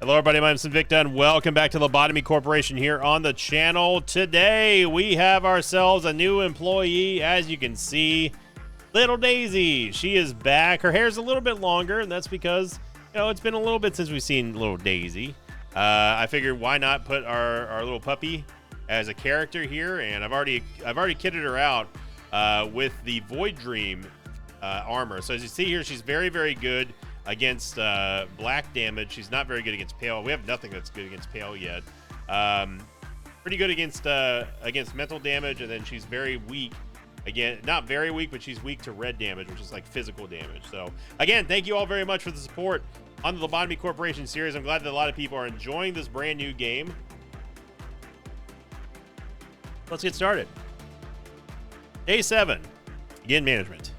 Hello everybody, my name is Invicta and welcome back to Lobotomy Corporation here on the channel. Today we have ourselves a new employee. As you can see, Little Daisy. She is back. Her hair's a little bit longer, and that's because, you know, it's been a little bit since we've seen Little Daisy. I figured why not put our little puppy as a character here, and I've already kitted her out with the Void Dream armor. So as you see here, she's very, very good against black damage. She's not very good against pale. We have nothing that's good against pale yet. Pretty good against mental damage, and then she's very weak. Again, not very weak, but she's weak to red damage, which is like physical damage. So again, thank you all very much for the support on the Lobotomy Corporation series. I'm glad that a lot of people are enjoying this brand new game. Let's get started. Day 7, begin management.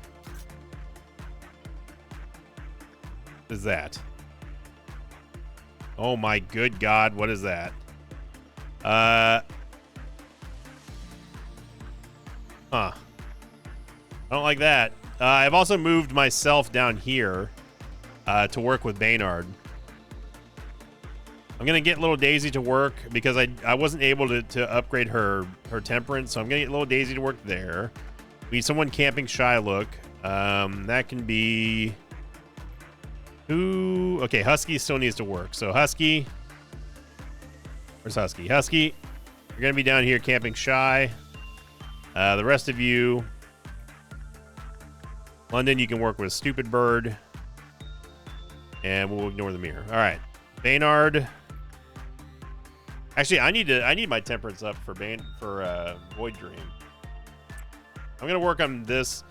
What is that? Oh my good God, what is that? Huh. I don't like that. I've also moved myself down here to work with Baynard. I'm gonna get Little Daisy to work because I wasn't able to upgrade her temperance, so I'm gonna get Little Daisy to work there. We need someone camping Shylook. That can be who? Okay, Husky still needs to work. So Husky, where's Husky? Husky, you're gonna be down here camping Shy. The rest of you, London, you can work with Stupid Bird, and we'll ignore the mirror. All right, Baynard. Actually, I need my temperance up for Void Dream. I'm gonna work on this.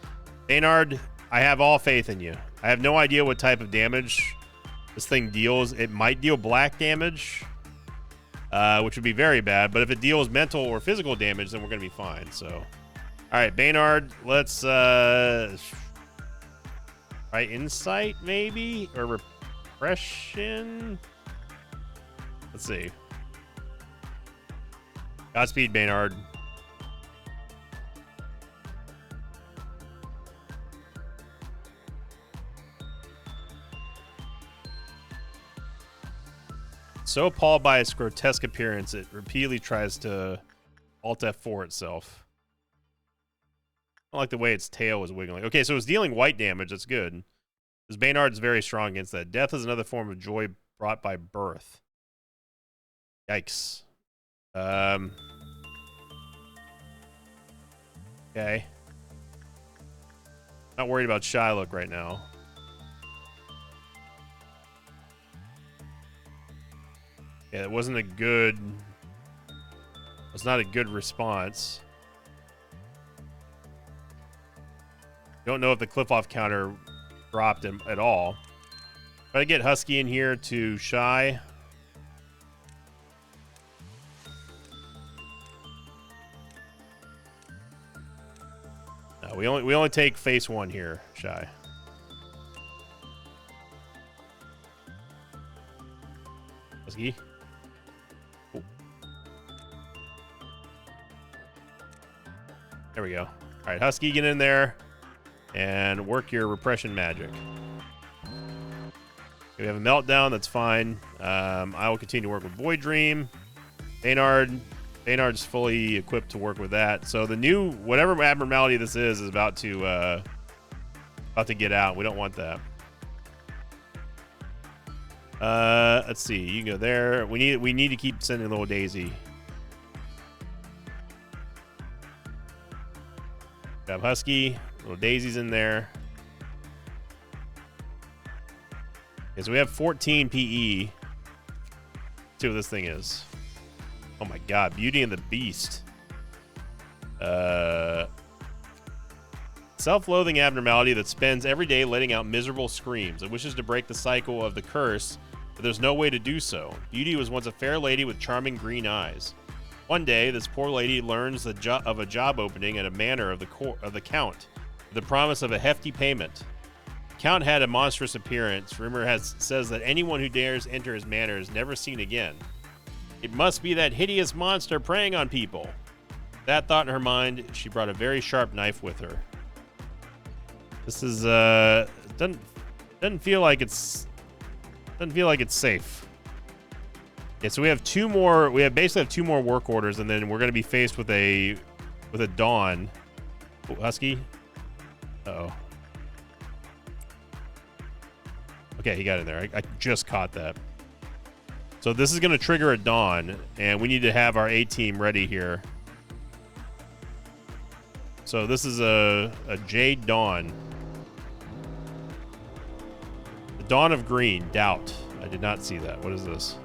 Baynard, I have all faith in you. I have no idea what type of damage this thing deals. It might deal black damage, which would be very bad. But if it deals mental or physical damage, then we're gonna be fine. So, all right, Baynard, let's try insight maybe, or repression. Let's see. Godspeed, Baynard. So appalled by its grotesque appearance, it repeatedly tries to Alt F4 itself. I don't like the way its tail is wiggling. Okay, so it's dealing white damage. That's good. Because Baynard's very strong against that. Death is another form of joy brought by birth. Yikes. Okay. Not worried about Shylook right now. Yeah, it wasn't a good... It's not a good response. Don't know if the cliff-off counter dropped him at all. Try to get Husky in here to Shy. No, we only take phase 1 here, Shy. Husky. Oh. There we go. All right, Husky, get in there and work your repression magic. We have a meltdown. That's fine. I will continue to work with Void Dream. Baynard's fully equipped to work with that. So the new, whatever abnormality this is about to get out. We don't want that. Let's see. You can go there. We need to keep sending Little Daisy. Got Husky. Little Daisy's in there. Okay, so we have 14 PE. Let's see what this thing is. Oh my God, Beauty and the Beast. Self-loathing abnormality that spends every day letting out miserable screams. It wishes to break the cycle of the curse, but there's no way to do so. Beauty was once a fair lady with charming green eyes. One day, this poor lady learns of a job opening at a manor of the Count, with the promise of a hefty payment. The Count had a monstrous appearance. Rumor says that anyone who dares enter his manor is never seen again. It must be that hideous monster preying on people. With that thought in her mind, she brought a very sharp knife with her. This is doesn't feel like it's safe. Yeah, so we have two more. We have basically have two more work orders, and then we're going to be faced with a Dawn. Oh, Husky. Uh-oh. Okay, he got in there. I just caught that. So this is going to trigger a Dawn, and we need to have our A team ready here. So this is a Jade Dawn. The Dawn of Green. Doubt. I did not see that. What is this?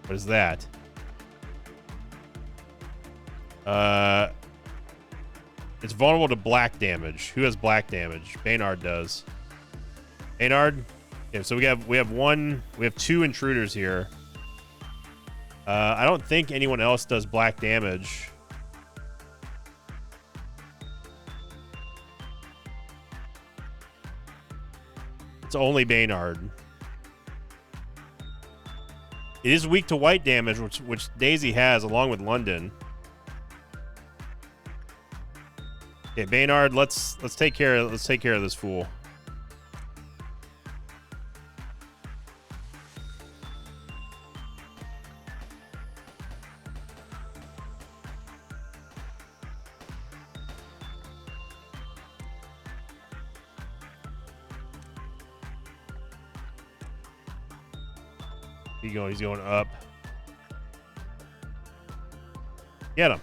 What is that? It's vulnerable to black damage. Who has black damage? Baynard does. Baynard? Okay, so we have two intruders here. I don't think anyone else does black damage. It's only Baynard. It is weak to white damage, which Daisy has along with London. Okay, Baynard, let's take care of this fool. He's going up. Get him.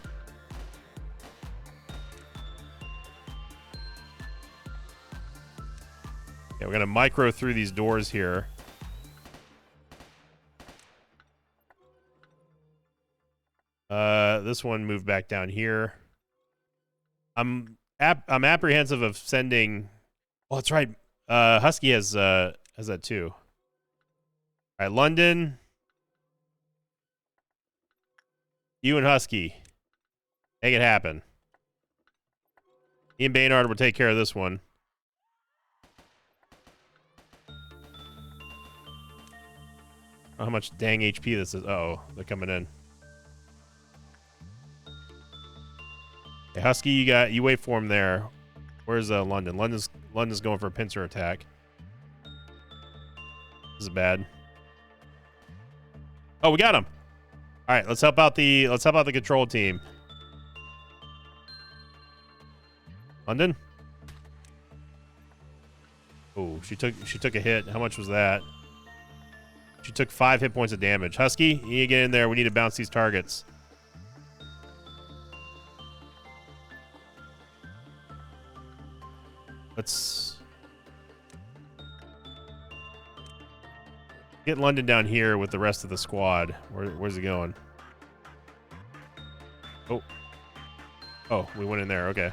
Yeah, we're gonna micro through these doors here. This one moved back down here. I'm apprehensive of sending. Oh, that's right. Husky has that too. All right, London. You and Husky. Make it happen. Me and Baynard will take care of this one. How much dang HP this is. Uh-oh, they're coming in. Hey, Husky, you wait for him there. Where's London? London's going for a pincer attack. This is bad. Oh, we got him. All right, let's help out the control team. London. Oh, she took a hit. How much was that? She took 5 hit points of damage. Husky, you need to get in there. We need to bounce these targets. Let's get London down here with the rest of the squad. Where's he going? Oh, we went in there. Okay.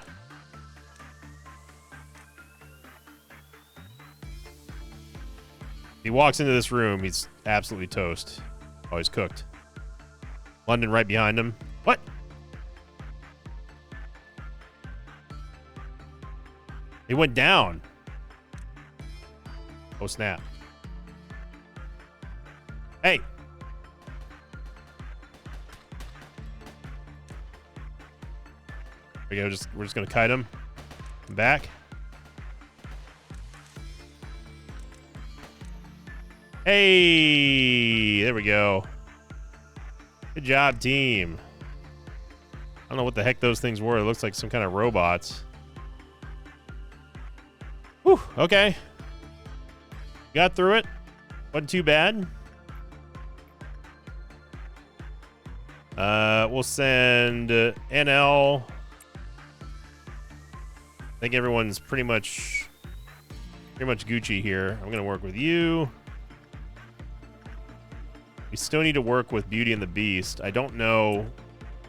He walks into this room, he's absolutely toast. Oh, he's cooked. London right behind him. What? He went down. Oh, snap. Hey. There we go. We're just going to kite him. Back. Hey, there we go. Good job, team. I don't know what the heck those things were. It looks like some kind of robots. Whew, okay. Got through it. Wasn't too bad. We'll send NL. I think everyone's pretty much Gucci here. I'm gonna work with you. We still need to work with Beauty and the Beast. I don't know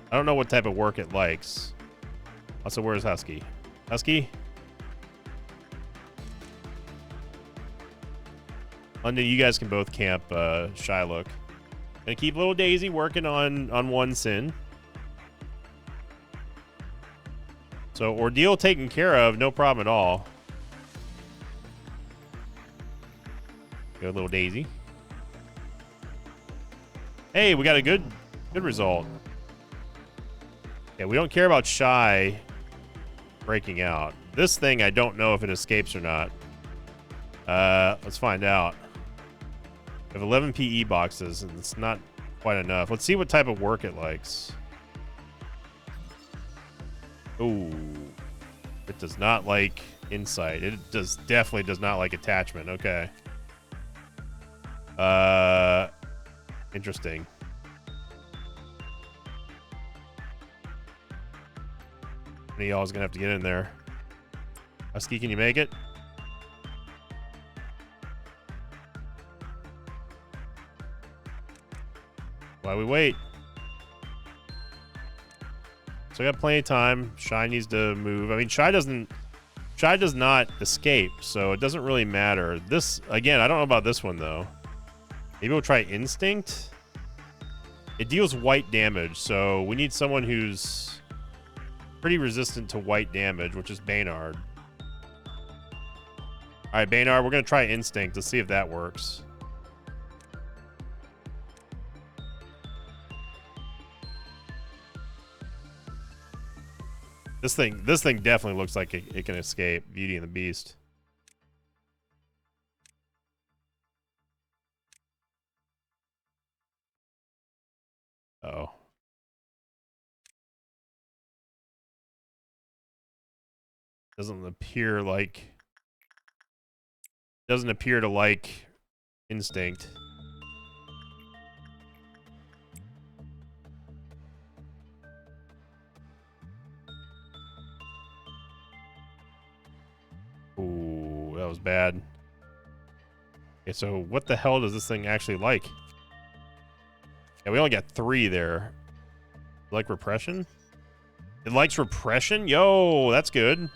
what type of work it likes. Also, where's Husky? Husky? London, you guys can both camp Shylock. Gonna keep little Daisy working on one sin. So ordeal taken care of, no problem at all. Go little Daisy. Hey, we got a good result. Yeah, we don't care about Shy breaking out. This thing, I don't know if it escapes or not. Let's find out. We have 11 PE boxes, and it's not quite enough. Let's see what type of work it likes. Ooh. It does not like insight. It definitely does not like attachment. Okay. Interesting. One of y'all is gonna have to get in there. Husky, can you make it? While we wait. So we got plenty of time. Shy needs to move. I mean, Shy does not escape, so it doesn't really matter. This, again, I don't know about this one, though. Maybe we'll try Instinct. It deals white damage, so we need someone who's pretty resistant to white damage, which is Baynard. All right, Baynard, we're going to try Instinct to see if that works. This thing definitely looks like it can escape. Beauty and the Beast. Oh. Doesn't appear to like Instinct. Ooh, that was bad. Okay, so what the hell does this thing actually like? Yeah, we only got 3 there. Like repression? It likes repression? Yo, that's good.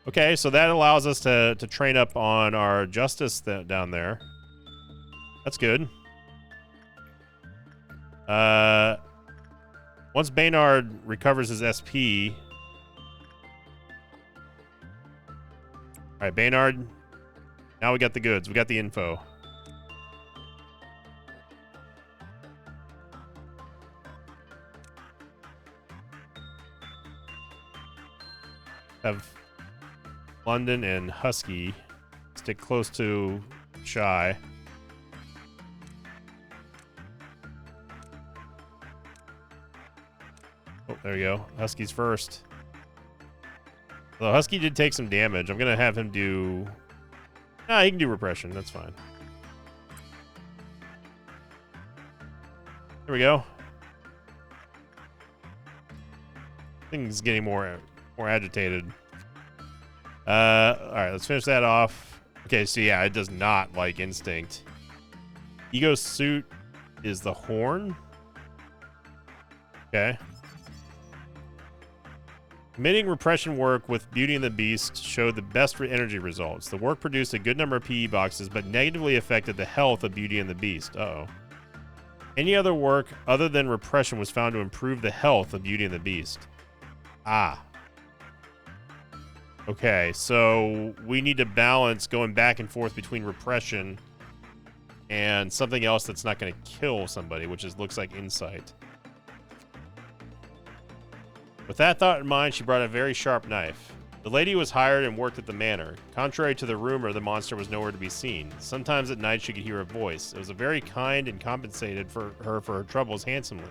Okay, so that allows us to train up on our justice down there. That's good. Once Baynard recovers his SP... All right, Baynard. Now we got the goods. We got the info. Have London and Husky stick close to Shy. Oh, there you go. Husky's first. Although Husky did take some damage. I'm going to have him do... Nah, he can do repression. That's fine. There we go. Things getting more agitated. Alright, let's finish that off. Okay, so yeah, it does not like Instinct. Ego Suit is the horn. Okay. Committing repression work with Beauty and the Beast showed the best energy results. The work produced a good number of PE boxes, but negatively affected the health of Beauty and the Beast. Uh-oh. Any other work other than repression was found to improve the health of Beauty and the Beast. Ah. Okay, so we need to balance going back and forth between repression and something else that's not going to kill somebody, which looks like insight. With that thought in mind, she brought a very sharp knife. The lady was hired and worked at the manor. Contrary to the rumor, the monster was nowhere to be seen. Sometimes at night she could hear a voice. It was a very kind and compensated for her troubles handsomely.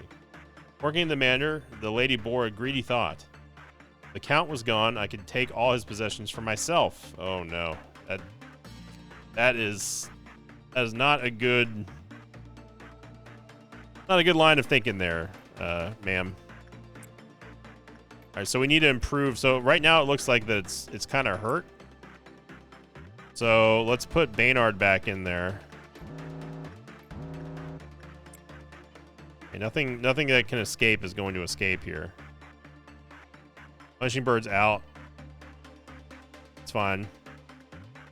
Working in the manor, the lady bore a greedy thought. The count was gone. I could take all his possessions for myself. Oh no. That is not a good line of thinking there, ma'am. All right, so we need to improve. So right now it looks like that it's kind of hurt. So let's put Baynard back in there. Okay, nothing that can escape is going to escape here. Punishing Bird's out. It's fine.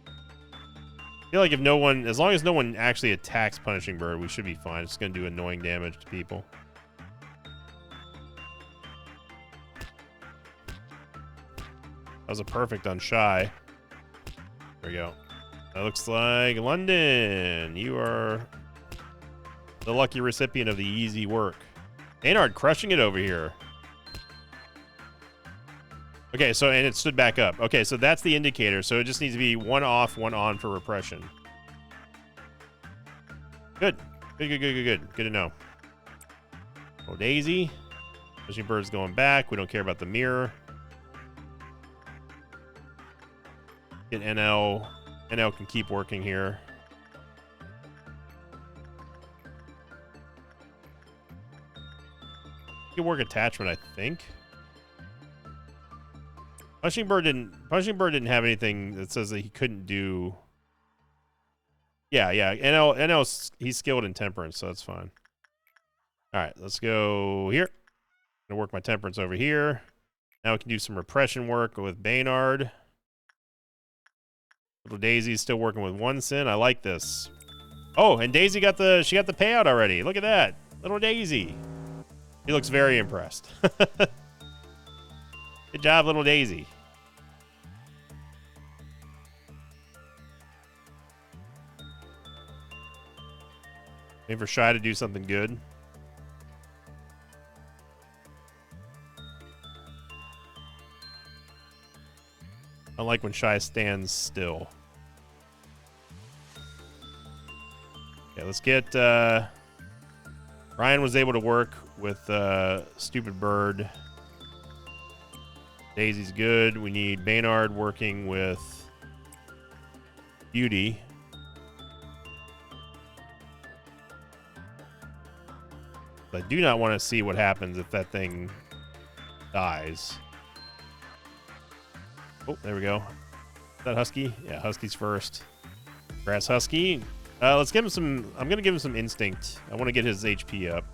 I feel like if no one, as long as no one actually attacks Punishing Bird, we should be fine. It's going to do annoying damage to people. That was a perfect on Shy. There we go. That looks like London. You are the lucky recipient of the easy work. Baynard crushing it over here. Okay, so, and it stood back up. Okay, so that's the indicator. So it just needs to be 1 off, 1 on for repression. Good. Good to know. Oh, Daisy. Fishing bird's going back. We don't care about the mirror. Get NL. NL can keep working here. You can work attachment, I think. Punching Bird didn't have anything that says that he couldn't do. Yeah. NL he's skilled in temperance, so that's fine. All right, let's go here. I'm gonna work my temperance over here. Now we can do some repression work with Baynard. Little Daisy's still working with one sin. I like this. Oh, and Daisy got the payout already. Look at that. Little Daisy. He looks very impressed. Good job, little Daisy. Waiting for Shy to do something good. I like when Shy stands still. Okay, let's get... Ryan was able to work with Stupid Bird. Daisy's good. We need Baynard working with Beauty. I do not want to see what happens if that thing dies. Oh, there we go. Is that Husky? Yeah, Husky's first. Grass Husky. Let's give him some... I'm going to give him some Instinct. I want to get his HP up.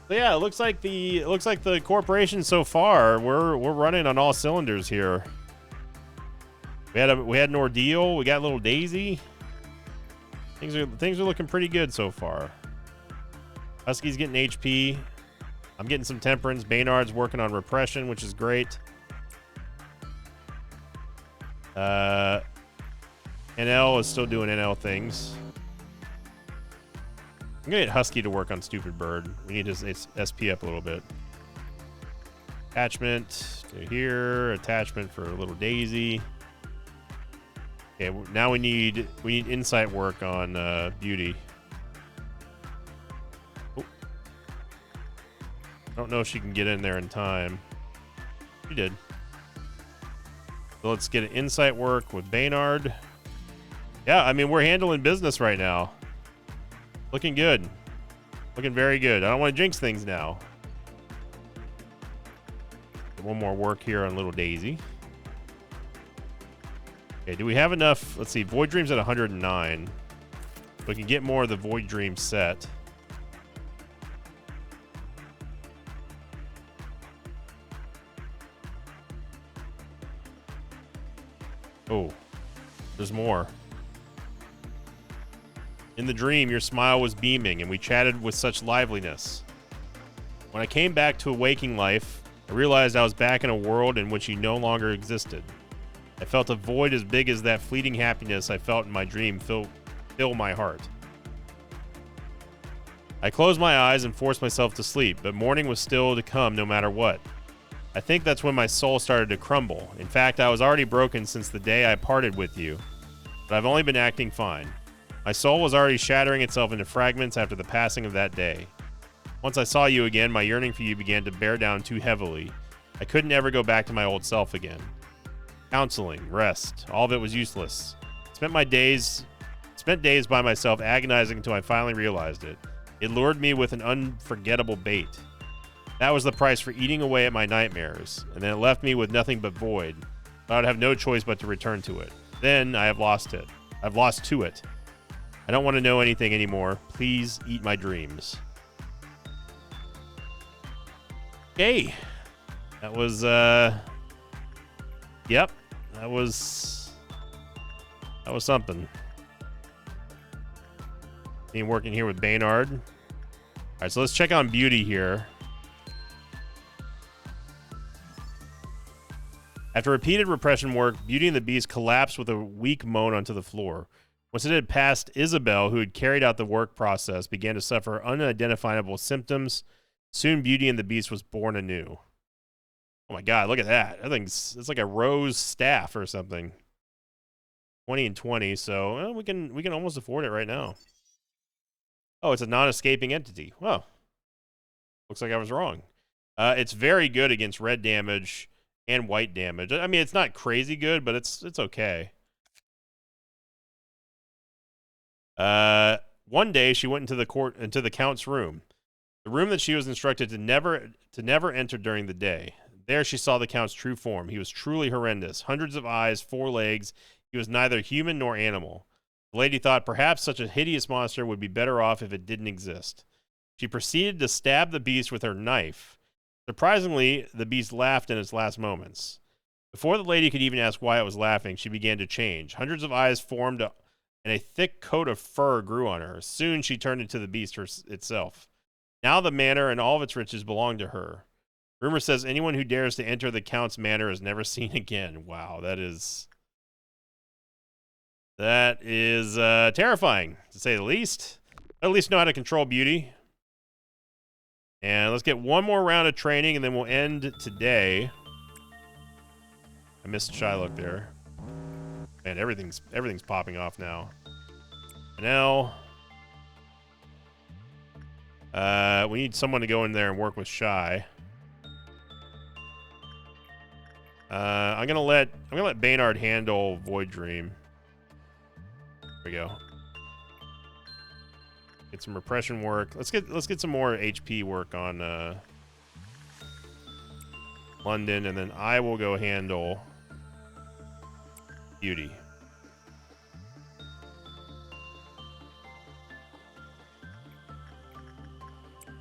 So yeah, it looks like the corporation so far, we're running on all cylinders here. We had an ordeal. We got little Daisy. Things are looking pretty good so far. Husky's getting HP. I'm getting some temperance. Baynard's working on repression, which is great. NL is still doing NL things. I'm gonna get Husky to work on Stupid Bird. We need his SP up a little bit. Attachment to here. Attachment for little Daisy. Okay, now we need insight work on Beauty. Oh. I don't know if she can get in there in time. She did. So let's get an insight work with Baynard. Yeah, I mean, we're handling business right now. Looking good. Looking very good. I don't want to jinx things now. Get one more work here on little Daisy. Okay, do we have enough? Let's see. Void Dream's at 109. We can get more of the Void Dream set. Oh, there's more. In the dream, your smile was beaming, and we chatted with such liveliness. When I came back to a waking life, I realized I was back in a world in which you no longer existed. I felt a void as big as that fleeting happiness I felt in my dream fill my heart. I closed my eyes and forced myself to sleep, but morning was still to come no matter what. I think that's when my soul started to crumble. In fact, I was already broken since the day I parted with you, but I've only been acting fine. My soul was already shattering itself into fragments after the passing of that day. Once I saw you again, my yearning for you began to bear down too heavily. I couldn't ever go back to my old self again. Counseling, rest, all of it was useless. Spent days by myself agonizing until I finally realized it. It lured me with an unforgettable bait. That was the price for eating away at my nightmares, and then it left me with nothing but void. I would have no choice but to return to it. Then I have lost it. I've lost to it. I don't want to know anything anymore. Please eat my dreams. Okay. That was, yep. That was something. Been working here with Baynard. All right, so let's check on Beauty here. After repeated repression work, Beauty and the Beast collapsed with a weak moan onto the floor. Once it had passed, Isabel, who had carried out the work process, began to suffer unidentifiable symptoms. Soon Beauty and the Beast was born anew. Oh my god, look at that. I think it's like a rose staff or something. 20 and 20, so we can almost afford it right now. Oh, it's a non-escaping entity. Well, looks like I was wrong. It's very good against red damage and white damage. I mean, it's not crazy good, but it's okay. One day she went into the count's room, the room that she was instructed to never enter during the day. There she saw the count's true form. He was truly horrendous. Hundreds of eyes, 4 legs. He was neither human nor animal. The lady thought perhaps such a hideous monster would be better off if it didn't exist. She proceeded to stab the beast with her knife. Surprisingly, the beast laughed in its last moments. Before the lady could even ask why it was laughing, she began to change. Hundreds of eyes formed, and a thick coat of fur grew on her. Soon she turned into the beast itself. Now the manor and all of its riches belonged to her. Rumor says anyone who dares to enter the Count's manor is never seen again. Wow, that is terrifying, to say the least. At least know how to control beauty. And let's get one more round of training, and then we'll end today. I missed Shylock there. Man, everything's popping off now. Now, we need someone to go in there and work with Shy. I'm gonna let Baynard handle Void Dream. There we go. Get some repression work. Let's get some more HP work on London, and then I will go handle Beauty.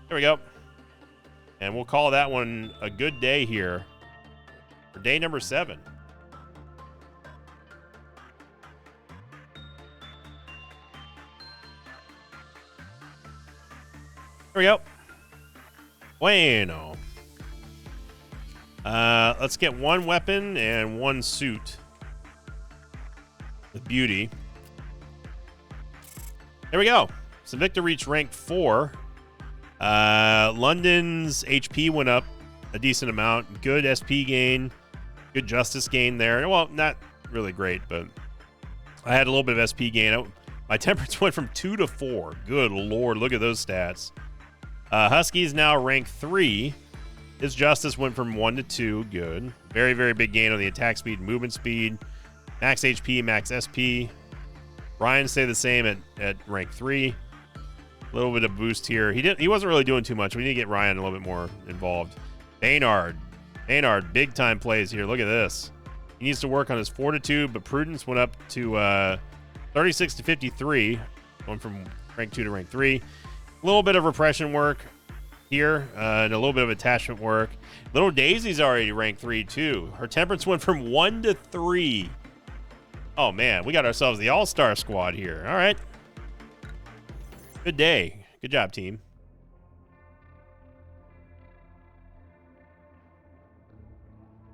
There we go. And we'll call that one a good day here for day number 7. There we go. Bueno. Let's get one weapon and one suit with Beauty. There we go. So Victor reached rank 4. London's HP went up a decent amount. Good SP gain. Good justice gain there. Well, not really great, but I had a little bit of SP gain. My temperance went from 2 to 4. Good lord, look at those stats. Husky's now rank 3. His justice went from 1 to 2. Good. Very, very big gain on the attack speed, movement speed, max HP, max SP. Ryan stayed the same at rank 3. A little bit of boost here. He wasn't really doing too much. We need to get Ryan a little bit more involved. Baynard, big time plays here. Look at this. He needs to work on his fortitude, but prudence went up to 36 to 53. Going from rank 2 to rank 3. A little bit of repression work here, and a little bit of attachment work. Little Daisy's already ranked 3 too. Her temperance went from 1 to 3. Oh man, we got ourselves the all-star squad here. All right. Good day. Good job, team.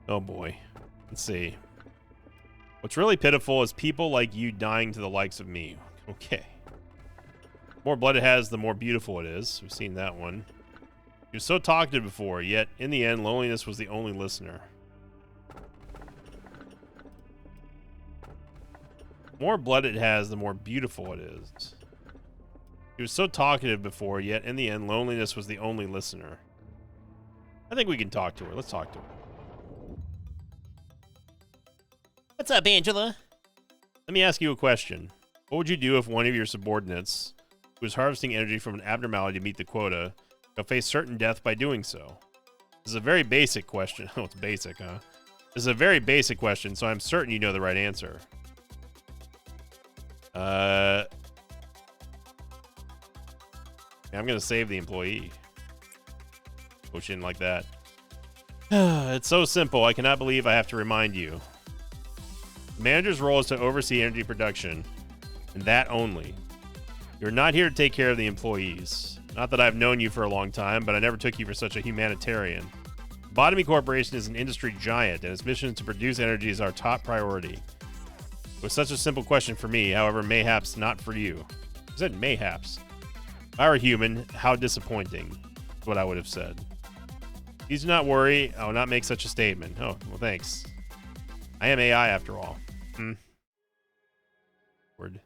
Oh boy. Let's see. What's really pitiful is people like you dying to the likes of me. Okay. The more blood it has, the more beautiful it is. We've seen that one. He was so talkative before, yet in the end, loneliness was the only listener. The more blood it has, the more beautiful it is. He was so talkative before, yet in the end, loneliness was the only listener. I think we can talk to her. Let's talk to her. What's up, Angela? Let me ask you a question. What would you do if one of your subordinates, who is harvesting energy from an abnormality to meet the quota, will face certain death by doing so? This is a very basic question. Oh, it's basic, huh? This is a very basic question, so I'm certain you know the right answer. I'm gonna save the employee. Push in like that. It's so simple. I cannot believe I have to remind you. The manager's role is to oversee energy production, and that only. You're not here to take care of the employees. Not that I've known you for a long time, but I never took you for such a humanitarian. Lobotomy Corporation is an industry giant, and its mission to produce energy is our top priority. It was such a simple question for me, however, mayhaps not for you. I said mayhaps. If I were human, how disappointing, is what I would have said. Please do not worry, I will not make such a statement. Oh, well, thanks. I am AI after all. Word.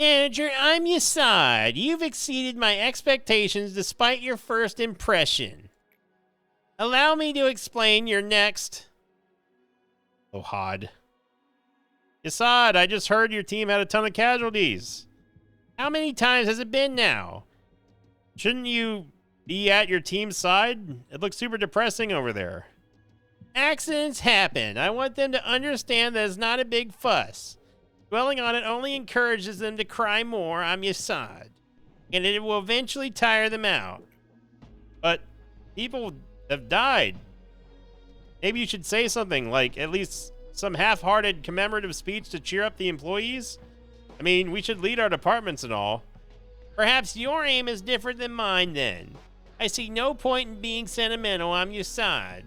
Manager, I'm Yasad. You've exceeded my expectations despite your first impression. Allow me to explain your next... Ohad. Yasad, I just heard your team had a ton of casualties. How many times has it been now? Shouldn't you be at your team's side? It looks super depressing over there. Accidents happen. I want them to understand that it's not a big fuss. Dwelling on it only encourages them to cry more. I'm Yasad. And it will eventually tire them out. But people have died. Maybe you should say something like at least some half-hearted commemorative speech to cheer up the employees. I mean, we should lead our departments and all. Perhaps your aim is different than mine then. I see no point in being sentimental. I'm Yasad.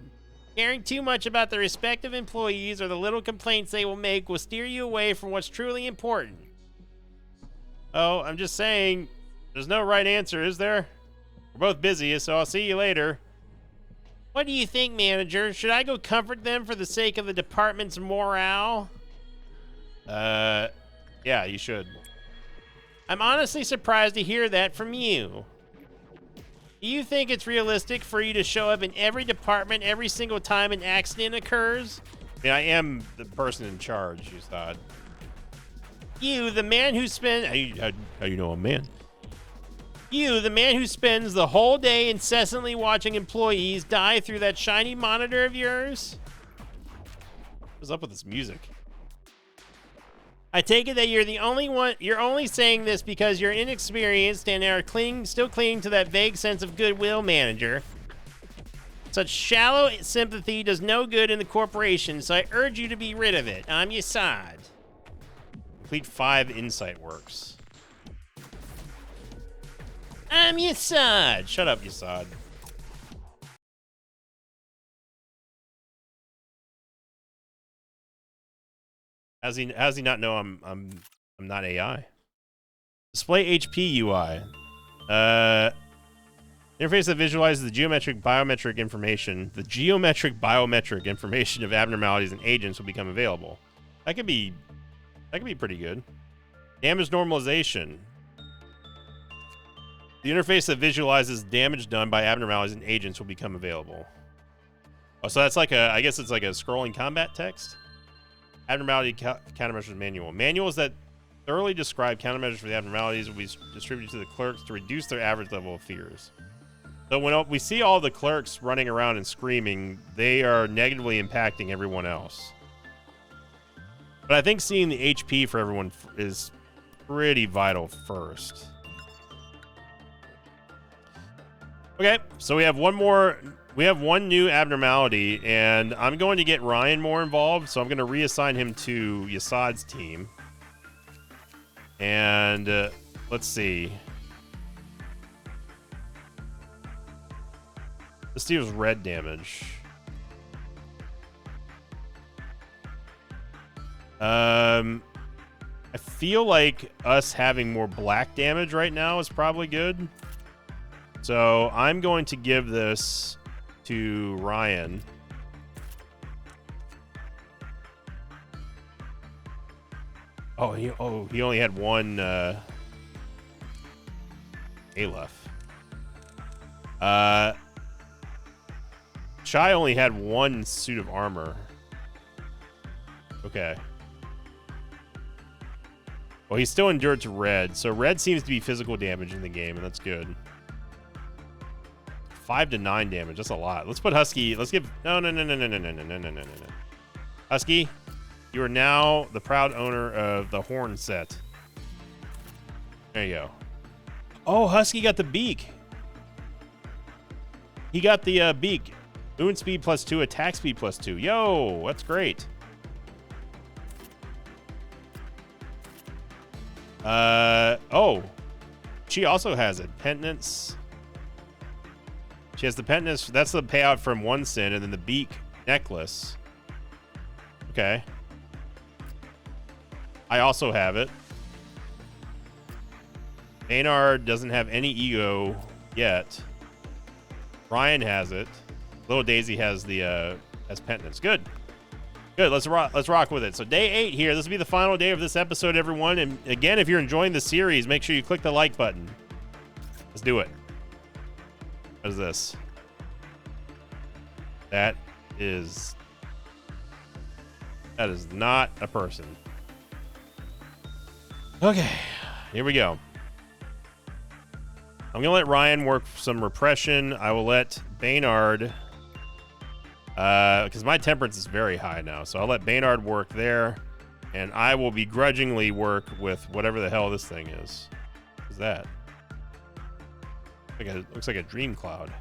Caring too much about the respective employees or the little complaints they will make will steer you away from what's truly important. Oh, I'm just saying, there's no right answer, is there? We're both busy, so I'll see you later. What do you think, manager? Should I go comfort them for the sake of the department's morale? Yeah, you should. I'm honestly surprised to hear that from you. Do you think it's realistic for you to show up in every department every single time an accident occurs? I mean, I am the person in charge, you thought. You, the man who spends... How you know I'm man? You, the man who spends the whole day incessantly watching employees die through that shiny monitor of yours? What's up with this music? I take it that you're the only one. You're only saying this because you're inexperienced and are still clinging to that vague sense of goodwill, manager. Such shallow sympathy does no good in the corporation, so I urge you to be rid of it. I'm Yasad. Complete 5 insight works. I'm Yasad. Shut up, Yasad. How's he not know I'm not AI? Display HP UI. Interface that visualizes the geometric biometric information. The geometric biometric information of abnormalities and agents will become available. That could be pretty good. Damage normalization. The interface that visualizes damage done by abnormalities and agents will become available. Oh, so that's like I guess it's like a scrolling combat text. Abnormality countermeasures manual. Manuals that thoroughly describe countermeasures for the abnormalities will be distributed to the clerks to reduce their average level of fears. So when we see all the clerks running around and screaming, they are negatively impacting everyone else. But I think seeing the HP for everyone is pretty vital first. Okay, so we have one new abnormality, and I'm going to get Ryan more involved, so I'm going to reassign him to Yasad's team. And let's see. This deals red damage. I feel like us having more black damage right now is probably good. So I'm going to give this to Ryan. Oh, he only had one Aleph. Chai only had one suit of armor. Okay. Well, he's still endured to red, so red seems to be physical damage in the game, and that's good. 5 to 9 damage. That's a lot. Let's put Husky. Let's give. No. Husky, you are now the proud owner of the horn set. There you go. Oh, Husky got the beak. He got the beak. Movement speed +2, attack speed +2. Yo, that's great. Oh, she also has it. Penitence. She has the penitence. That's the payout from one sin, and then the beak necklace. Okay. I also have it. Maynard doesn't have any ego yet. Ryan has it. Little Daisy has the has penitence. Good. Good. Let's rock with it. So day 8 here. This will be the final day of this episode, everyone. And again, if you're enjoying the series, make sure you click the like button. Let's do it. What is this? That is not a person. Okay, here we go. I'm gonna let Ryan work some repression. I will let Baynard, because my temperance is very high now, so I'll let Baynard work there, and I will begrudgingly work with whatever the hell this thing is. What is that? Looks like a dream cloud.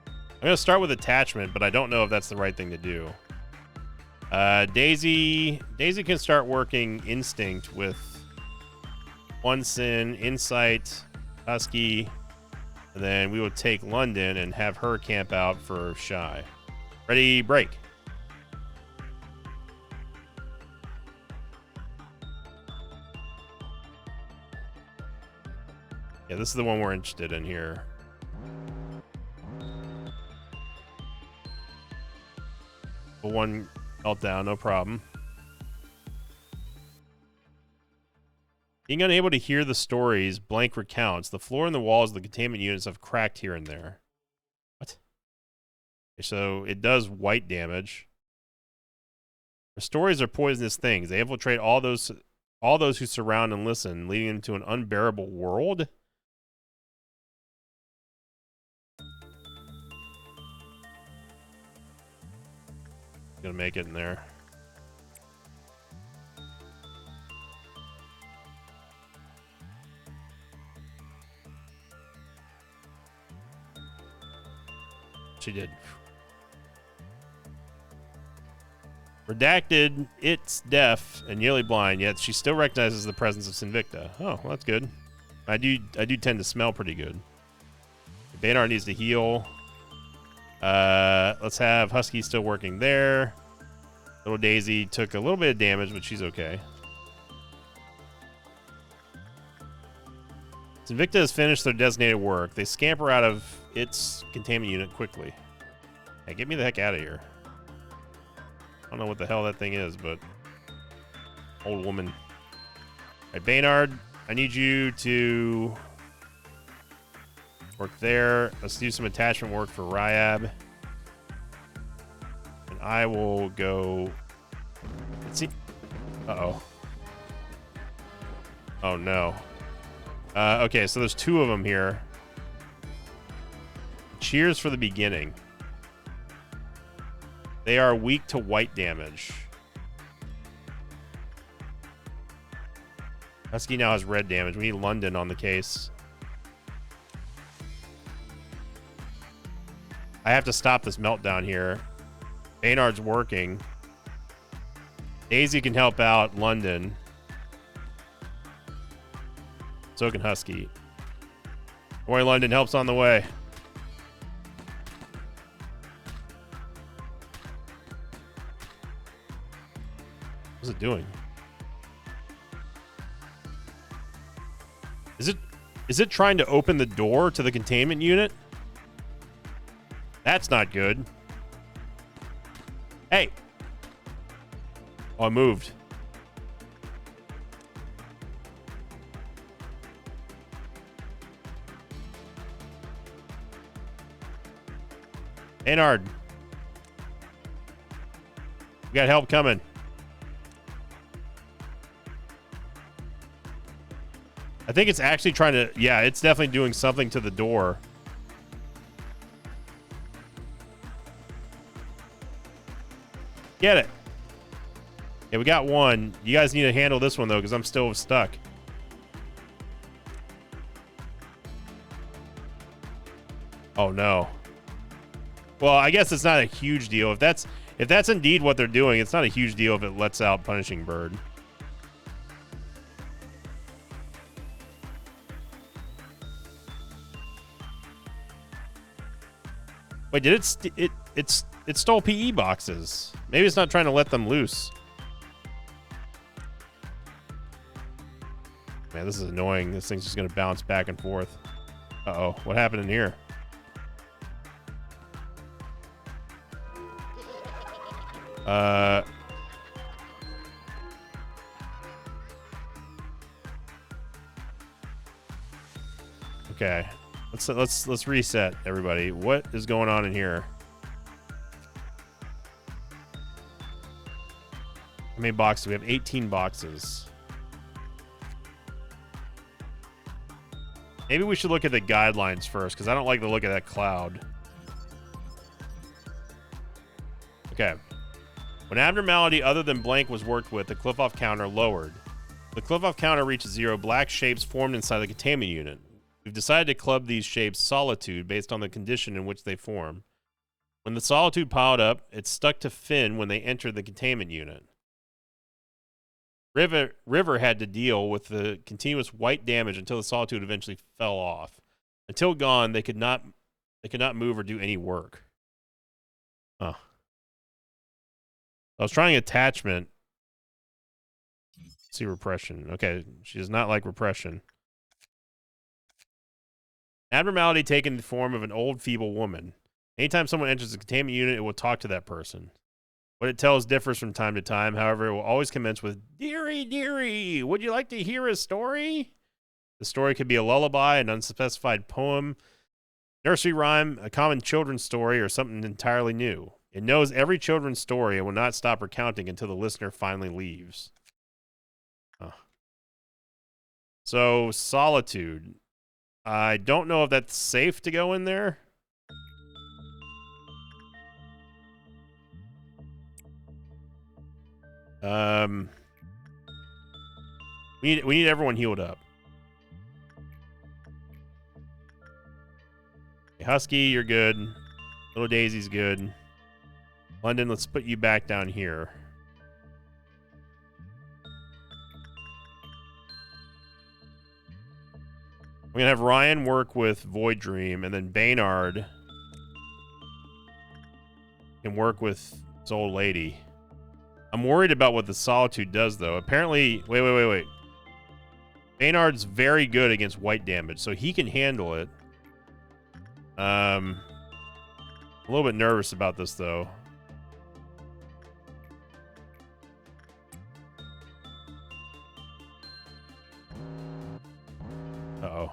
I'm gonna start with attachment, but I don't know if that's the right thing to do. Daisy can start working instinct with one sin, insight, Husky, and then we will take London and have her camp out for Shy. Ready, break. Yeah, this is the one we're interested in here. One meltdown, no problem. Being unable to hear the stories, blank recounts. The floor and the walls of the containment units have cracked here and there. What? Okay, so it does white damage. The stories are poisonous things. They infiltrate all those who surround and listen, leading them to an unbearable world. Gonna make it in there. She did. Redacted, it's deaf and nearly blind, yet she still recognizes the presence of Sinvicta. Oh, well, that's good. I do tend to smell pretty good. Baynard needs to heal. Let's have Husky still working there. Little Daisy took a little bit of damage, but she's okay. Sinvicta has finished their designated work. They scamper out of its containment unit quickly. Hey, get me the heck out of here. I don't know what the hell that thing is, but... Old woman. All right, Baynard, I need you to... work there. Let's do some attachment work for Ryab. And I will go... Let's see... Uh-oh. Oh, no. Okay, so there's 2 of them here. Cheers for the beginning. They are weak to white damage. Husky now has red damage. We need London on the case. I have to stop this meltdown here. Baynard's working. Daisy can help out London. So can Husky. Don't worry, London, help's on the way. What's it doing? Is it trying to open the door to the containment unit? That's not good. Hey. Oh, I moved. Baynard. We got help coming. I think it's actually trying to... Yeah, it's definitely doing something to the door. Get it. Yeah, we got one. You guys need to handle this one, though, because I'm still stuck. Oh, no. Well, I guess it's not a huge deal. If that's indeed what they're doing, it's not a huge deal if it lets out Punishing Bird. Wait, did it stole PE boxes? Maybe it's not trying to let them loose. Man, this is annoying. This thing's just gonna bounce back and forth. Uh-oh, what happened in here? Okay. Let's reset, everybody. What is going on in here? How many boxes? We have 18 boxes. Maybe we should look at the guidelines first, because I don't like the look of that cloud. Okay. When abnormality other than blank was worked with, the cliff-off counter lowered. The cliff-off counter reaches 0. Black shapes formed inside the containment unit. We've decided to club these shapes Solitude based on the condition in which they form. When the Solitude piled up, it stuck to Finn when they entered the containment unit. River had to deal with the continuous white damage until the Solitude eventually fell off. Until gone, they could not move or do any work. Huh. I was trying attachment. Let's see repression. Okay, she does not like repression. Abnormality taken the form of an old, feeble woman. Anytime someone enters the containment unit, it will talk to that person. What it tells differs from time to time. However, it will always commence with, "Dearie, dearie, would you like to hear a story?" The story could be a lullaby, an unspecified poem, nursery rhyme, a common children's story, or something entirely new. It knows every children's story and will not stop recounting until the listener finally leaves. Huh. So, Solitude. I don't know if that's safe to go in there. We need everyone healed up. Okay, Husky, you're good. Little Daisy's good. London, let's put you back down here. We're gonna have Ryan work with Void Dream, and then Baynard can work with this old lady. I'm worried about what the Solitude does, though. Apparently, wait. Baynard's very good against white damage, so he can handle it. I'm a little bit nervous about this, though. Uh-oh.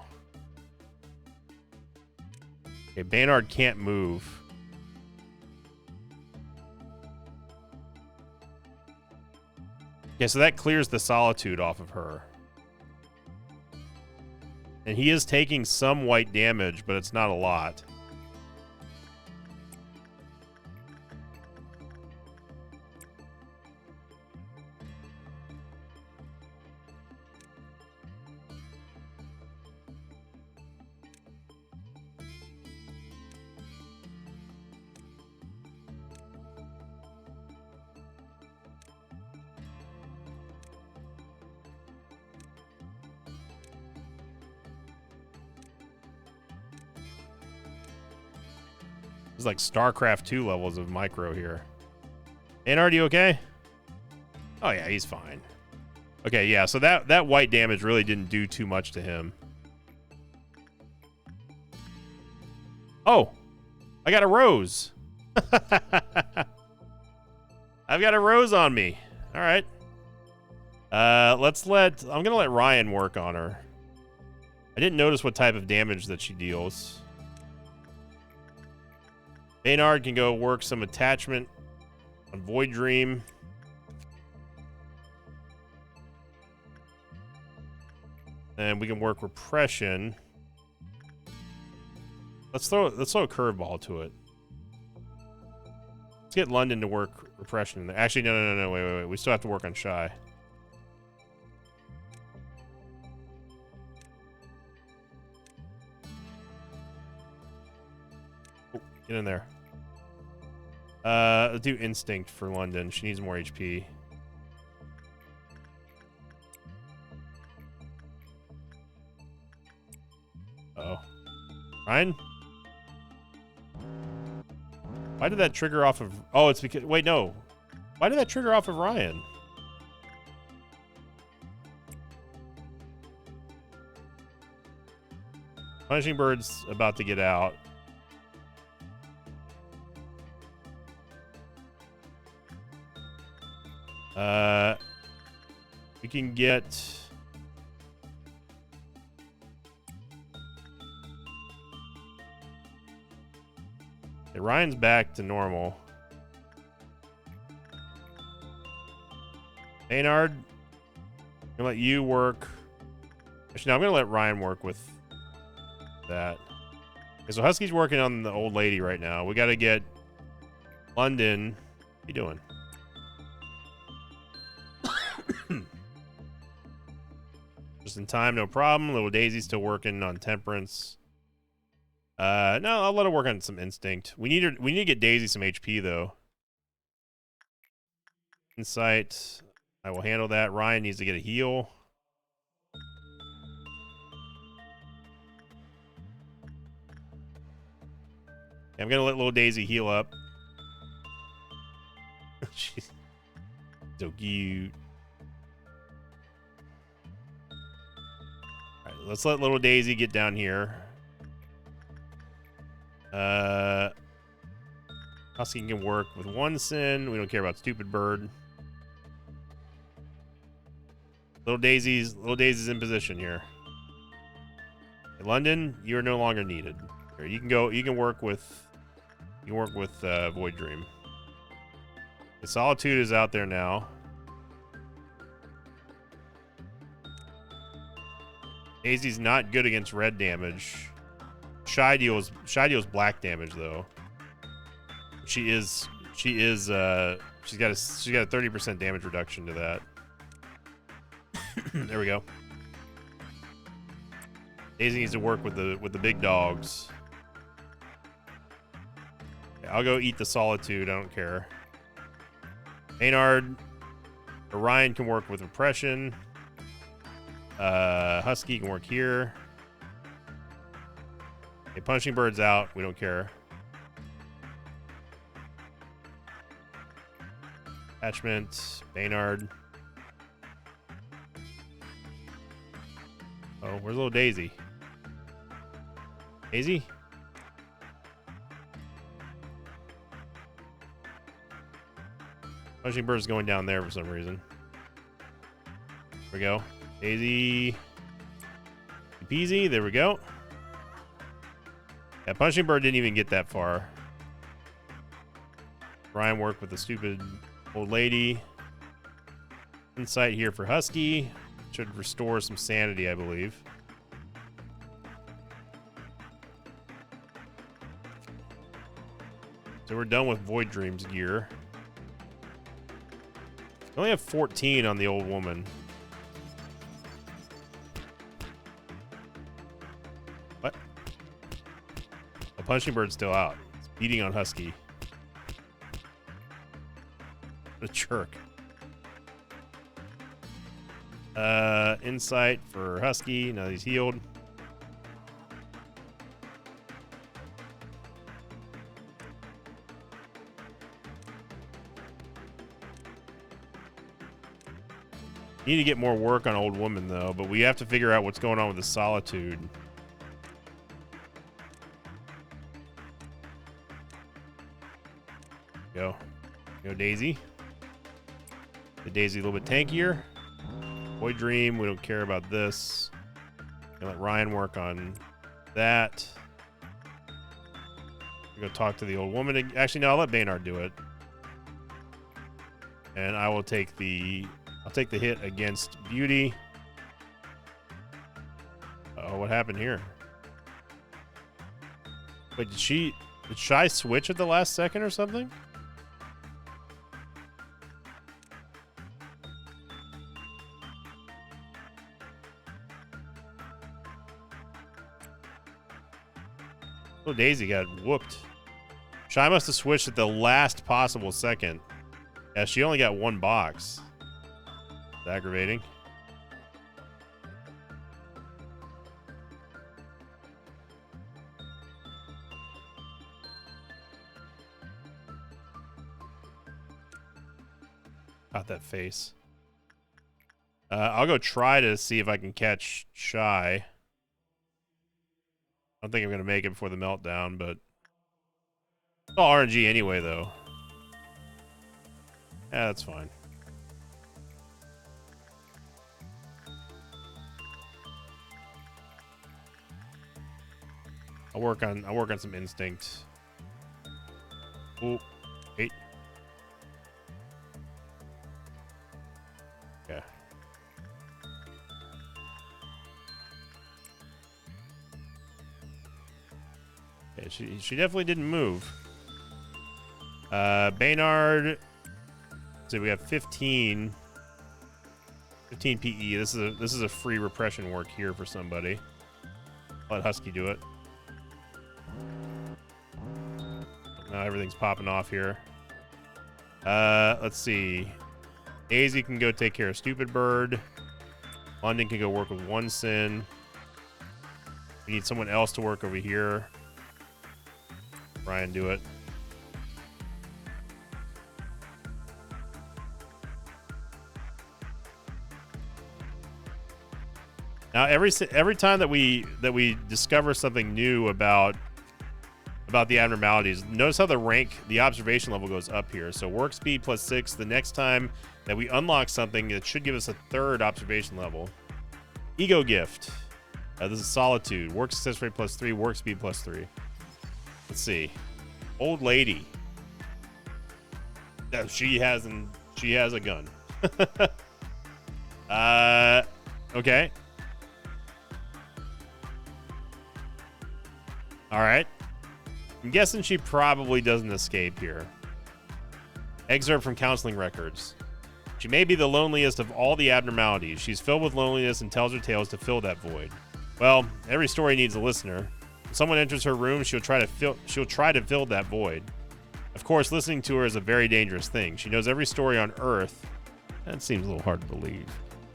Okay, Baynard can't move. Okay, so that clears the Solitude off of her. And he is taking some white damage, but it's not a lot. It's like StarCraft 2 levels of micro here. Baynard, you okay? Oh yeah, he's fine. Okay, yeah, so that white damage really didn't do too much to him. Oh! I got a rose! I've got a rose on me. Alright. I'm gonna let Ryan work on her. I didn't notice what type of damage that she deals. Baynard can go work some attachment on Void Dream. And we can work repression. Let's throw a curveball to it. Let's get London to work repression in there. Actually, no. Wait. We still have to work on Shy. Oh, get in there. Let's do Instinct for London. She needs more HP. Uh-oh. Ryan? Why did that trigger off of... Oh, it's because... Wait, no. Why did that trigger off of Ryan? Punishing Bird's about to get out. We can get... Ryan's back to normal. Maynard, I'm gonna let you work. Actually, no, I'm gonna let Ryan work with that. Okay, so Husky's working on the old lady right now. We gotta get London. What you doing? Just in time, no problem. Little Daisy's still working on Temperance. No, I'll let her work on some Instinct. We need to get Daisy some HP though. Insight. I will handle that. Ryan needs to get a heal. I'm gonna let little Daisy heal up. She's so cute. All right, let's let little Daisy get down here. Husky can work with one sin. We don't care about Stupid Bird. Little Daisy's in position here. Hey, London, you are no longer needed. Here, you can go. You can work with Void Dream. The Solitude is out there now. Daisy's not good against red damage. Shy deals black damage though. She's got a 30% damage reduction to that. There we go. Daisy needs to work with the big dogs. Okay, I'll go eat the Solitude. I don't care. Maynard or Ryan can work with Repression. Husky can work here. Okay, Punching Bird's out. We don't care. Attachment. Maynard. Oh, where's little Daisy? Daisy? Punching Bird's going down there for some reason. There we go. Daisy. Peasy. There we go. Yeah, Punching Bird didn't even get that far. Ryan worked with the stupid old lady. Insight here for Husky. Should restore some sanity, I believe. So we're done with Void Dream's gear. We only have 14 on the old woman. What? The Punching Bird's still out. It's beating on Husky. What a jerk. Insight for Husky. Now he's healed. Need to get more work on old woman though, but we have to figure out what's going on with the Solitude. Go Daisy. The Daisy a little bit tankier. Void Dream, we don't care about this. Gonna let Ryan work on that. We go talk to the old woman. Actually, no, I'll let Maynard do it. And I will take the hit against Beauty. Oh, what happened here? Wait, did Shy switch at the last second or something? Oh, Daisy got whooped. Shy must have switched at the last possible second. Yeah, she only got one box. It's aggravating. Got that face. I'll go try to see if I can catch Shy. I don't think I'm going to make it before the meltdown, but it's all RNG anyway, though. Yeah, that's fine. I'll work on some instinct. Ooh, 8. Okay. Yeah, she definitely didn't move. Baynard. So we have 15 PE. This is a free repression work here for somebody. Let Husky do it. Now everything's popping off here. Let's see. Daisy can go take care of Stupid Bird. London can go work with One Sin. We need someone else to work over here. Brian, do it. Now every time that we discover something new about the abnormalities, notice how the observation level goes up here. So work speed +6. The next time that we unlock something, it should give us a 3rd observation level. Ego gift. This is Solitude. Work success rate +3. Work speed +3. Let's see. Old lady. She has a gun. Okay. All right. I'm guessing she probably doesn't escape here. Excerpt from counseling records. She may be the loneliest of all the abnormalities. She's filled with loneliness and tells her tales to fill that void. Well, every story needs a listener. When someone enters her room, she'll try to fill that void. Of course, listening to her is a very dangerous thing. She knows every story on Earth. That seems a little hard to believe.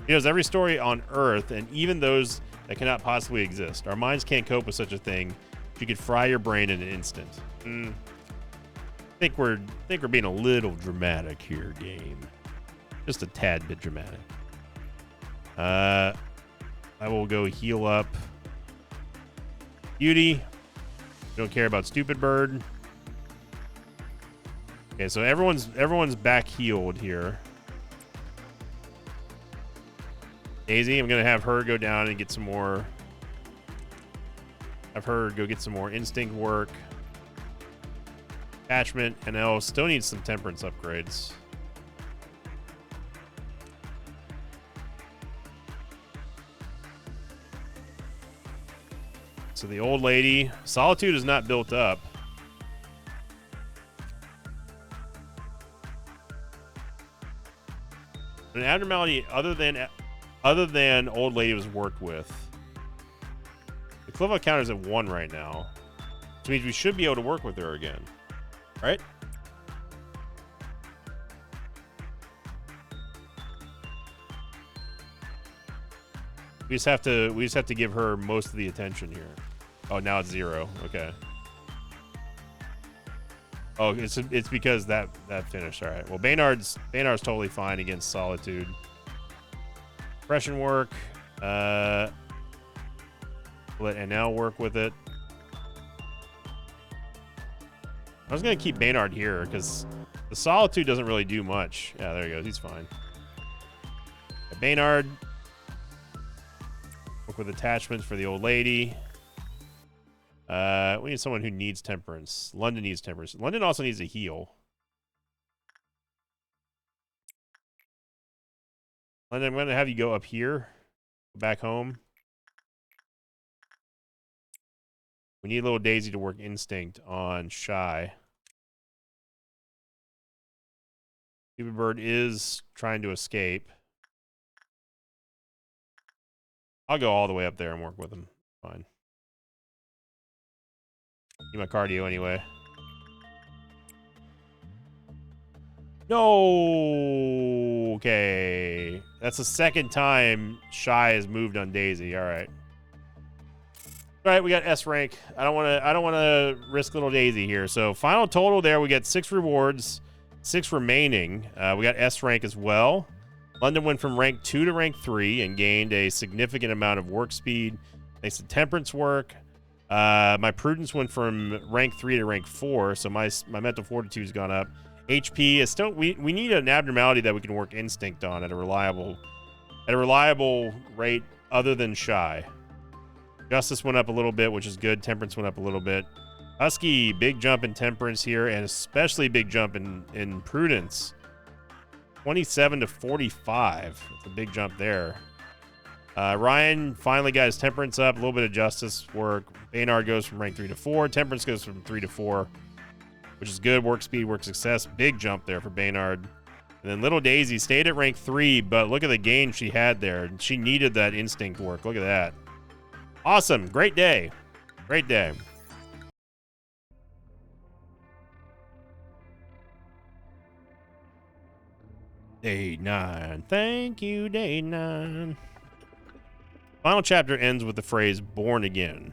She knows every story on Earth, and even those that cannot possibly exist. Our minds can't cope with such a thing. She could fry your brain in an instant. I think we're being a little dramatic here, game. Just a tad bit dramatic. I will go heal up Beauty. Don't care about Stupid Bird. Okay, so everyone's back healed here. Daisy, I'm gonna have her go down and get some more. Have her go get some more instinct work. Attachment, and Elle still needs some temperance upgrades. So the old lady, Solitude is not built up. An abnormality other than old lady was worked with. The Cliff counter's at 1 right now, which means we should be able to work with her again, right? We just have to give her most of the attention here. Oh, now it's 0. Okay. Oh, it's because that finished. All right. Well, Baynard's totally fine against Solitude. Depression work. Let NL work with it. I was gonna keep Baynard here because the Solitude doesn't really do much. Yeah, there he goes. He's fine. Baynard. Work with attachments for the old lady. We need someone who needs temperance. London needs temperance. London also needs a heal. London, I'm going to have you go up here. Back home. We need little Daisy to work instinct on Shy. Stupid Bird is trying to escape. I'll go all the way up there and work with him. Fine. Need my cardio anyway. No. Okay. That's the second time Shy has moved on Daisy. All right. All right, we got S rank. I don't want to risk little Daisy here. So final total there, we get 6 rewards, 6 remaining. We got S rank as well. London went from rank 2 to rank 3 and gained a significant amount of work speed thanks to temperance work. My prudence went from rank 3 to rank 4, so my mental fortitude's gone up. HP is still we need an abnormality that we can work instinct on at a reliable rate other than Shy. Justice went up a little bit, which is good. Temperance went up a little bit. Husky, big jump in temperance here, and especially big jump in prudence. 27 to 45. That's a big jump there. Ryan finally got his temperance up. A little bit of justice work. Baynard goes from rank 3 to 4. Temperance goes from 3 to 4, which is good. Work speed, work success. Big jump there for Baynard. And then Little Daisy stayed at rank 3, but look at the gain she had there. She needed that instinct work. Look at that. Awesome. Great day. Great day. Day 9. Thank you, Day 9. Final chapter ends with the phrase, born again.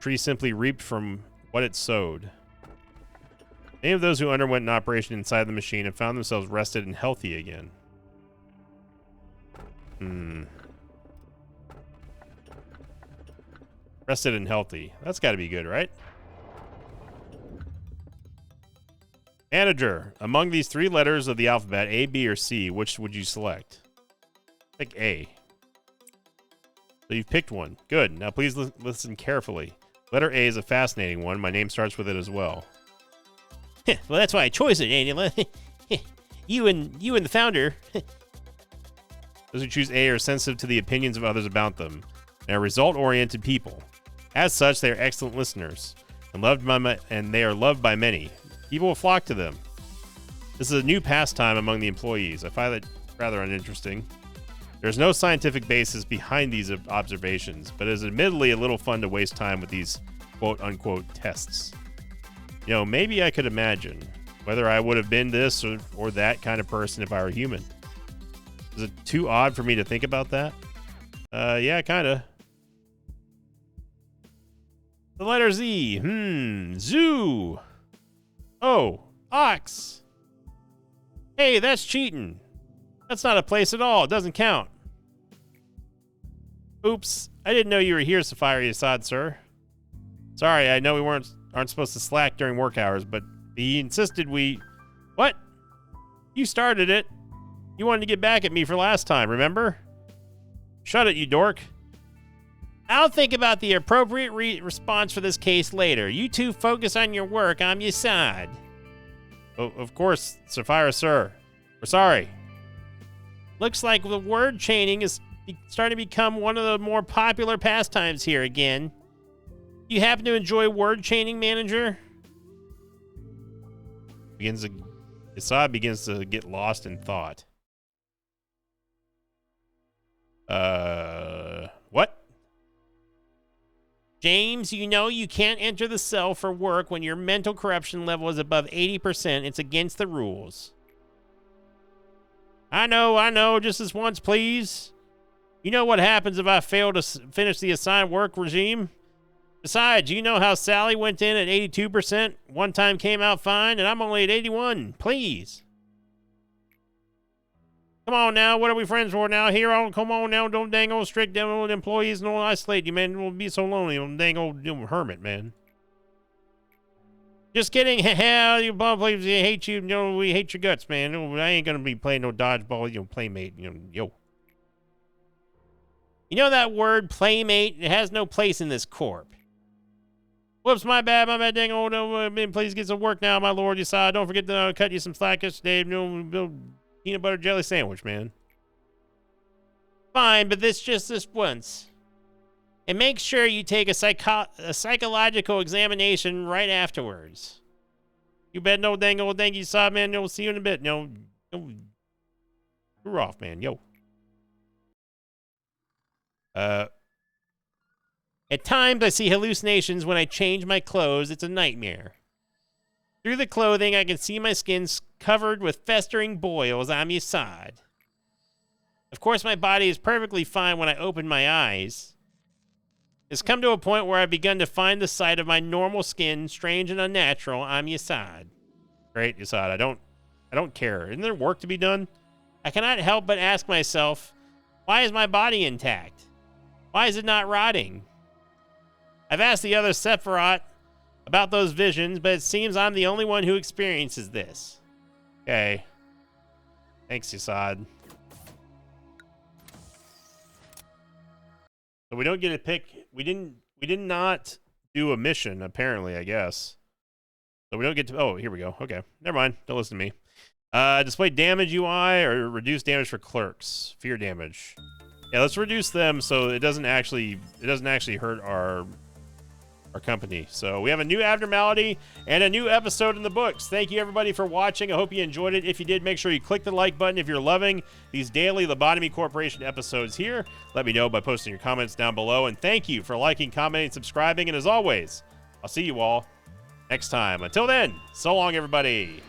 Tree simply reaped from what it sowed. Many of those who underwent an operation inside the machine have found themselves rested and healthy again. Rested and healthy. That's got to be good, right? Manager. Among these 3 letters of the alphabet, A, B, or C, which would you select? Pick A. So you've picked one. Good. Now please listen carefully. Letter A is a fascinating one. My name starts with it as well. Well, that's why I chose it, Daniel. you and the founder. Those who choose A are sensitive to the opinions of others about them and are result-oriented people. As such, they are excellent listeners and they are loved by many. People will flock to them. This is a new pastime among the employees. I find that rather uninteresting. There's no scientific basis behind these observations, but it is admittedly a little fun to waste time with these quote-unquote tests. You know, maybe I could imagine whether I would have been this or that kind of person if I were human. Is it too odd for me to think about that? Yeah, kind of. The letter Z. Zoo. Oh, ox. Hey, that's cheating. That's not a place at all. It doesn't count. Oops. I didn't know you were here, Sapphire Assad, sir. Sorry, I know we aren't supposed to slack during work hours, but he insisted we... What? You started it. You wanted to get back at me for last time, remember? Shut it, you dork. I'll think about the appropriate response for this case later. You two focus on your work. I'm your side. Oh, of course, Sapphire, sir. We're sorry. Looks like the word chaining is starting to become one of the more popular pastimes here again. You happen to enjoy word chaining, manager? Assad begins to get lost in thought. What? James, you know you can't enter the cell for work when your mental corruption level is above 80%. It's against the rules. I know. Just this once, please. You know what happens if I fail to finish the assigned work regime? Besides, you know how Sally went in at 82%, one time came out fine, and I'm only at 81. Please. Come on now, what are we friends for now? Here on, come on now, don't dang old strict them old employees and don't isolate you, man. It won't be so lonely, old dang old hermit, man. Just kidding, hell, you please, we hate you, we hate your guts, man. No, I ain't gonna be playing no dodgeball, playmate, yo. You know that word, playmate, it has no place in this corp. Whoops, my bad, dang old, please get some work now, my lord, you saw. Don't forget to cut you some slack yesterday, peanut butter jelly sandwich, man. Fine, but just this once. And make sure you take a psychological examination right afterwards. You bet no dang old dang you saw, man. We'll see you in a bit. No, you're off, man. Yo. At times, I see hallucinations when I change my clothes. It's a nightmare. Through the clothing, I can see my skin covered with festering boils. I'm Assad. Of course, my body is perfectly fine when I open my eyes. It's come to a point where I've begun to find the sight of my normal skin strange and unnatural. I'm Assad. Great, Assad. I don't care. Isn't there work to be done? I cannot help but ask myself, why is my body intact? Why is it not rotting? I've asked the other Sephiroth about those visions, but it seems I'm the only one who experiences this. Okay. Thanks, Assad. So we don't get to pick. We did not do a mission, apparently, I guess. So we don't get to... Oh, here we go. Okay. Never mind. Don't listen to me. Display damage UI or reduce damage for clerks. Fear damage. Yeah, let's reduce them so it doesn't actually hurt our company. So we have a new abnormality and a new episode in the books. Thank you everybody for watching. I hope you enjoyed it. If you did, make sure you click the like button. If you're loving these daily Lobotomy Corporation episodes here, let me know by posting your comments down below. And thank you for liking, commenting, subscribing. And as always, I'll see you all next time. Until then, so long everybody.